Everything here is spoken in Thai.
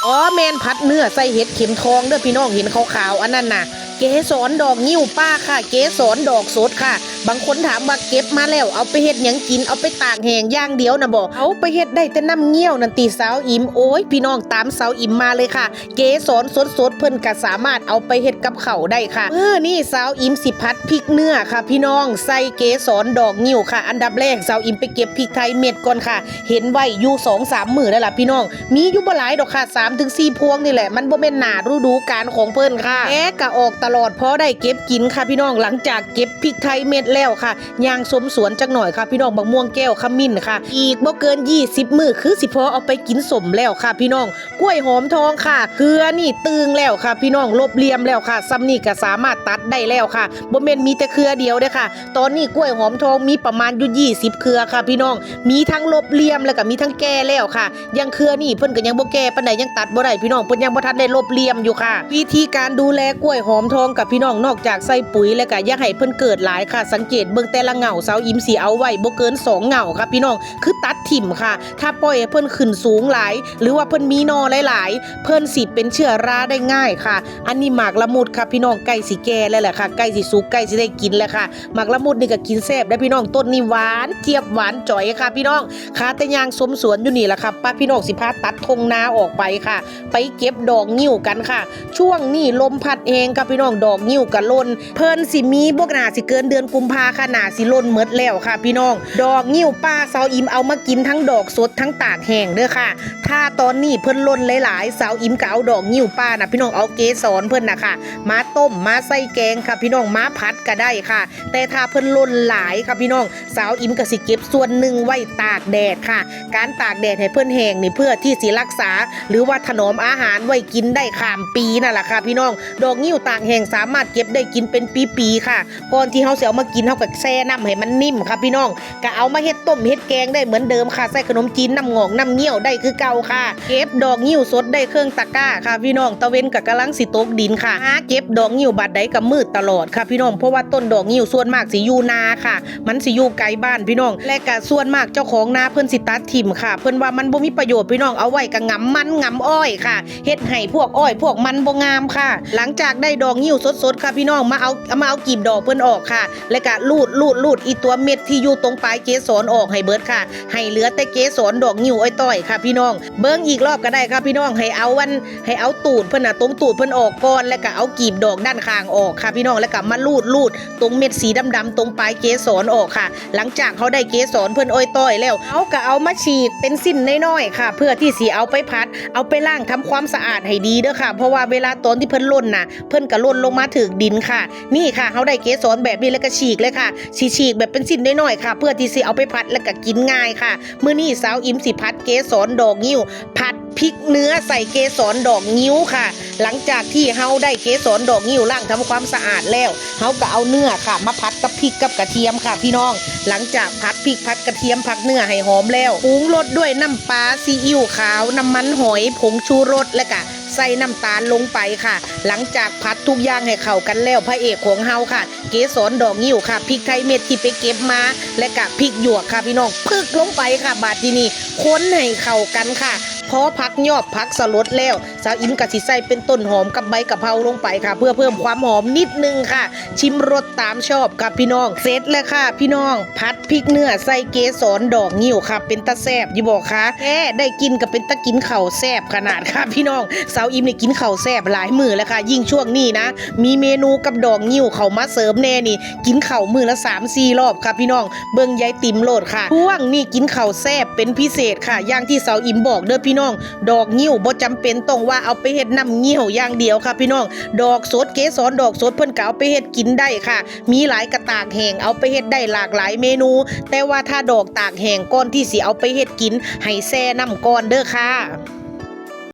อ๋อแมนผัดเนื้อใส่เห็ดเข็มทองเด้อพี่น้องเห็นขาวๆอันนั้นน่ะเกสรดอกงิ้วป้าค่ะเกสรดอกสดค่ะบางคนถามว่าเก็บมาแล้วเอาไปเฮ็ดหยังกินเอาไปตากแห้งอย่างเดียวนะบอกเอาไปเฮ็ดได้แต่น้ำเงี้ยวนั่นตีสาวอิมโอ้ยพี่น้องตามสาวอิมมาเลยค่ะเกสรสดๆเพิ่นก็สามารถเอาไปเฮ็ดกับข้าวได้ค่ะนี่สาวอิมสิพัดพริกเนื้อค่ะพี่น้องใส่เกสรดอกงิ้วค่ะอันดับแรกสาวอิมไปเก็บพริกไทยเม็ดก่อนค่ะเห็นไว้อยู่ 2-3 มื้อแล้วล่ะพี่น้องมีอยู่บ่หลายดอกค่ะ 3-4 พวงนี่แหละมันบ่แม่นหน้าฤดูกาลของเพิ่นค่ะแกะออกตลอดพอได้เก็บกินค่ะพี่น้องหลังจากเก็บพริกไทยเม็ดแล้วค่ะย่างสมสวนจักหน่อยค่ะพี่น้องบักม่วงแก้วขมิ้นค่ะอีกบ่เกิน20 มื้อคือสิพอเอาไปกินสมแล้วค่ะพี่น้องกล้วยหอมทองค่ะเกลือนี่ตึงแล้วค่ะพี่น้องลบเหลี่ยมแล้วค่ะซ้ำนี่ก็สามารถตัดได้แล้วค่ะบ่แม่นมีแต่เครือเดียวเด้อค่ะตอนนี้กล้วยหอมทองมีประมาณอยู่20เครือค่ะพี่น้องมีทั้งลบเหลี่ยมแล้วก็มีทั้งแก่แล้วค่ะยังเครือนี่เพิ่นก็ยังบ่แก่ปานใดยังตัดบ่ได้พี่น้องเพิ่นยังบ่ทันได้ลบเหลี่ยมอยู่ค่ะวิธีการดูแลกล้วยหอมทองกับพี่น้องนอกจากใส่ปุ๋ยแล้วก็อย่าให้เพิ่นเกิดหลายค่ะสังเกตเบิ่งแต่ละเหงาสาวอิมสิเอาไว้บ่เกิน2เหงาค่ะพี่น้องคือตัดถิ่มค่ะถ้าปล่อยให้เพิ่นขึ้นสูงหลายหรือว่าเพิ่นมีนอหลายๆเพิ่นสิเป็นเชื้อราได้ง่ายค่ะอันนี้หมากละมุดค่ะพี่น้องใกล้สิแก่แล้วแหละค่ะใกล้สิสุกใกล้สิได้กินแล้วค่ะหมากละมุดนี่ก็กินแซ่บได้พี่น้องต้นนี่หวานเจี๊ยบหวานจ่อยค่ะพี่น้องขาแต่ยางสมสวนอยู่นี่แหละค่ะป้าพี่น้องสิพาตัดทงนาออกไปค่ะไปเก็บดอกงิ้วกันค่ะช่วงนี้ลมพัดเองค่ะพี่น้องดอกงิ้วกะล่นเพิ่นสิมีบ่น่าสิเกินเดือนกุมภาค่ะน่าสิล่นหมดแล้วค่ะพี่น้องดอกงิ้วป้าสาวอิมเอามากินทั้งดอกสดทั้งตากแห้งเด้อค่ะถ้าตอนนี้เพิ่นล่นหลายๆสาวอิมก็เอาดอกงิ้วป้าน่ะพี่น้องเอาเกสรเพิ่นน่ะค่ะมาต้มมาใส่แกงค่ะพี่น้องมาผัดก็ได้ค่ะแต่ถ้าเพิ่นล่นหลายค่ะพี่น้องสาวอิมก็สิเก็บส่วนหนึ่งไว้ตากแดดค่ะการตากแดดให้เพิ่นแห้งนี่เพื่อที่สิรักษาหรือว่าถนอมอาหารไว้กินได้ข้ามปีนั่นแหละค่ะพี่น้องดอกงิ้วตากแห้งสามารถเก็บได้กินเป็นปีๆค่ะก่อนที่เฮาสิเอามากินเฮาก็แช่น้ำให้มันนิ่มค่ะพี่น้องก็เอามาเฮ็ดต้มเฮ็ดแกงได้เหมือนเดิมค่ะใส่ขนมจีนน้ำงอกน้ำเงี้ยวได้คือเก่าค่ะเก็บดอกงิ้วสดได้เครื่องตะกร้าค่ะพี่น้องตะเวนก็กำลังสิตกดินค่ะหาเก็บดอกงิ้วบัดใดก็มืดตลอดค่ะพี่น้องเพราะว่าต้นดอกงิ้วส่วนมากสิอยู่นาค่ะมันสิอยู่ไกลบ้านพี่น้องและก็ส่วนมากเจ้าของนาเพิ่นสิตัดถิ่มค่ะเพิ่นว่ามันบ่มีประโยชน์พี่น้องเอาไว้ก็งำมันงำอ้อยค่ะเฮ็ดให้พวกอ้อยพวกมันบ่งามค่ะหลังจากได้ดอกงิ้วสดๆค่ะพี่น้องมาเอากีบดอกเพิ่นออกค่ะแล้วก็ลูดอีตัวเม็ดที่อยู่ตรงปลายเกสรออกให้เบิดค่ะให้เหลือแต่เกสรดอกงิ้วอ้อยต้อยค่ะพี่น้องเบิ่งอีกรอบก็ได้ค่ะพี่น้องให้เอาตูดเพิ่นน่ะตรงตูดเพิ่นออกก่อนแล้วก็เอากีบดอกด้านข้างออกค่ะพี่น้องแล้วก็มาลูดตรงเม็ดสีดำๆตรงปลายเกสรออกค่ะหลังจากเขาได้เกสรเพิ่นอ้อยต้อยแล้วเขาก็เอามาฉีกเป็นสิ้นน้อยๆค่ะเพื่อที่สิเอาไปพัดเอาไปล้างทำความสะอาดให้ดีเด้อค่ะเพราะว่าเวลาตอนที่เพิ่นล่นน่ะเพิ่นก็ล่นลงมาถึงดินค่ะนี่ค่ะเขาได้เกสรแบบนี้แล้วก็ฉีกเลยค่ะฉีกแบบเป็นสิ้นน้อยๆค่ะเพื่อที่สิเอาไปพัดแล้วก็กินง่ายค่ะมื้อนี้สาวอิมสิพัดเกสรดอกงิ้วผัดพริกเนื้อใส่เกสรดอกงิ้วค่ะหลังจากที่เฮาได้เกสรดอกงิ้วล้างทำความสะอาดแล้วเฮาก็เอาเนื้อค่ะมาผัดกับพริกกับกระเทียมค่ะพี่น้องหลังจากผัดพริกผัดกระเทียมผัดเนื้อให้หอมแล้วปรุงรสด้วยน้ำปลาซีอิ๊วขาวน้ำมันหอยผงชูรสและก็ใส่น้ำตาลลงไปค่ะหลังจากผัดทุกอย่างให้เข้ากันแล้วพระเอกของเฮาค่ะเกสรดอกงิ้วค่ะพริกไทยเม็ดที่ไปเก็บมาและก็พริกหยวกค่ะพี่น้องพึกลงไปค่ะบาดนี้คนให้เข้ากันค่ะพอผักยอดผักสลดแล้วสาวอิมก็สิใส่เป็นต้นหอมกับใบกะเพราลงไปค่ะเพื่อเพิ่มความหอมนิดนึงค่ะชิมรสตามชอบค่ะพี่น้องเสร็จแล้วค่ะพี่น้องผัดพริกเนื้อใส่เกสรดอกงิ้วค่ะเป็นตาแซ่บอยู่บอกค่ะแท้ได้กินกับเป็นตากินข้าวแซ่บขนาดค่ะพี่น้องสาวอิมนี่กินข้าวแซ่บหลายมื้อแล้วค่ะยิ่งช่วงนี้นะมีเมนูกับดอกงิ้วเข้ามาเสริมแน่นี่กินข้าวมื้อละ 3-4 รอบค่ะพี่น้องเบิ่งยายติ๋มโลดค่ะช่วงนี้กินข้าวแซ่บเป็นพิเศษค่ะอย่างที่สาวอิมบอกเด้อพี่น้องดอกงิ้วบ่จำเป็นต้องว่าเอาไปเฮ็ดน้ำเงี้ยวอย่างเดียวค่ะพี่น้องดอกสดเกสรดอกสดเพิ่นก็เอาไปเฮ็ดกินได้ค่ะมีหลายกระตากแห้งเอาไปเฮ็ดได้หลากหลายเมนูแต่ว่าถ้าดอกตากแห้งก่อนที่สิเอาไปเฮ็ดกินให้แช่น้ำก่อนเด้อค่ะ